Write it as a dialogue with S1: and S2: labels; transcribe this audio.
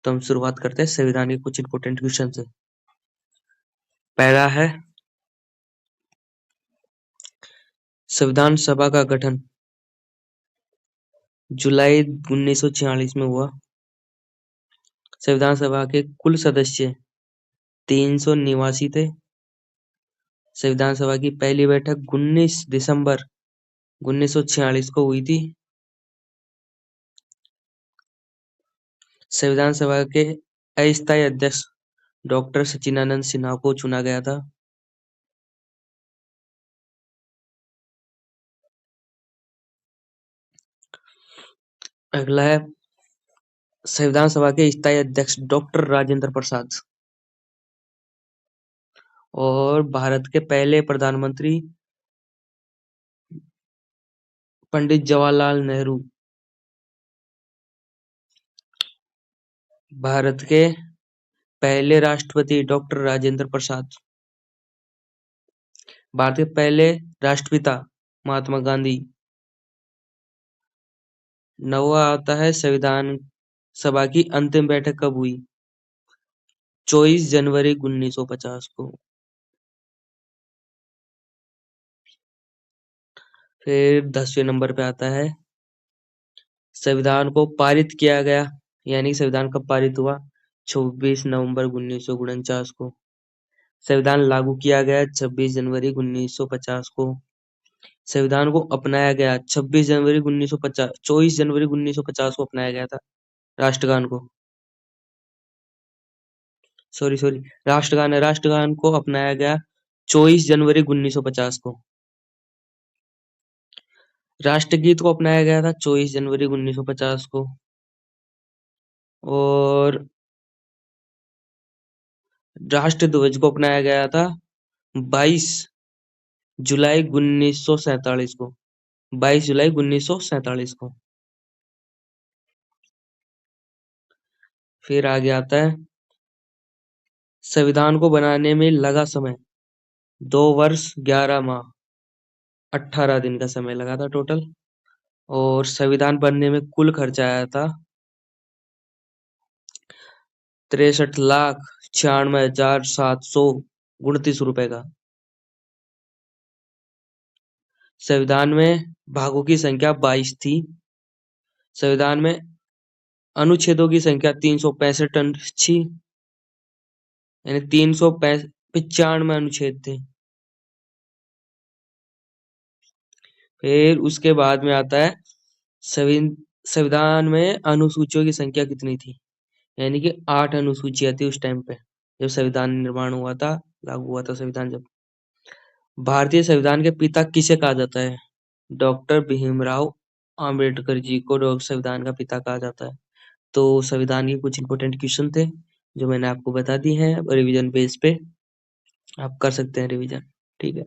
S1: तो हम शुरुआत करते हैं संविधान के कुछ इंपोर्टेंट क्वेश्चन से। पहला है संविधान सभा का गठन जुलाई 1946 में हुआ। संविधान सभा के कुल सदस्य 389 थे। संविधान सभा की पहली बैठक 19 दिसंबर 1946 को हुई थी। संविधान सभा के अस्थायी अध्यक्ष डॉक्टर सच्चिदानंद सिन्हा को चुना गया था। अगला है संविधान सभा के स्थायी अध्यक्ष डॉक्टर राजेंद्र प्रसाद और भारत के पहले प्रधानमंत्री पंडित जवाहरलाल नेहरू। भारत के पहले राष्ट्रपति डॉक्टर राजेंद्र प्रसाद। भारत के पहले राष्ट्रपिता महात्मा गांधी। नौवा आता है संविधान सभा की अंतिम बैठक कब हुई? 24 जनवरी 1950 को। फिर 10वें नंबर पे आता है संविधान को पारित किया गया, यानी संविधान कब पारित हुआ? 26 नवंबर 1949 को। संविधान लागू किया गया 26 जनवरी 1950 को। संविधान को अपनाया गया 26 जनवरी 1950, 24 जनवरी 1950 को अपनाया गया था राष्ट्रगान को। सॉरी राष्ट्रगान को अपनाया गया 24 जनवरी 1950 को। राष्ट्रगीत को अपनाया गया था 24 जनवरी 1950 को। और राष्ट्र ध्वज को अपनाया गया था 22 जुलाई 1947 को। 22 जुलाई 1947 को। फिर आगे आता है संविधान को बनाने में लगा समय 2 वर्ष 11 माह 18 दिन का समय लगा था टोटल। और संविधान बनने में कुल खर्चा आया था 63,96,729 रुपए का। संविधान में भागों की संख्या 22 थी। संविधान में अनुच्छेदों की संख्या 365 थी, यानी 395 अनुच्छेद थे। फिर उसके बाद में आता है संविधान में अनुसूचियों की संख्या कितनी थी, यानी कि 8 अनुसूचियां थी उस टाइम पे जब संविधान निर्माण हुआ था, लागू हुआ था संविधान जब। भारतीय संविधान के पिता किसे कहा जाता है? डॉक्टर भीमराव अंबेडकर जी को संविधान का पिता कहा जाता है। तो संविधान के कुछ इंपोर्टेंट क्वेश्चन थे जो मैंने आपको बता दी हैं, रिवीजन बेस पे आप कर सकते हैं रिवीजन। ठीक है।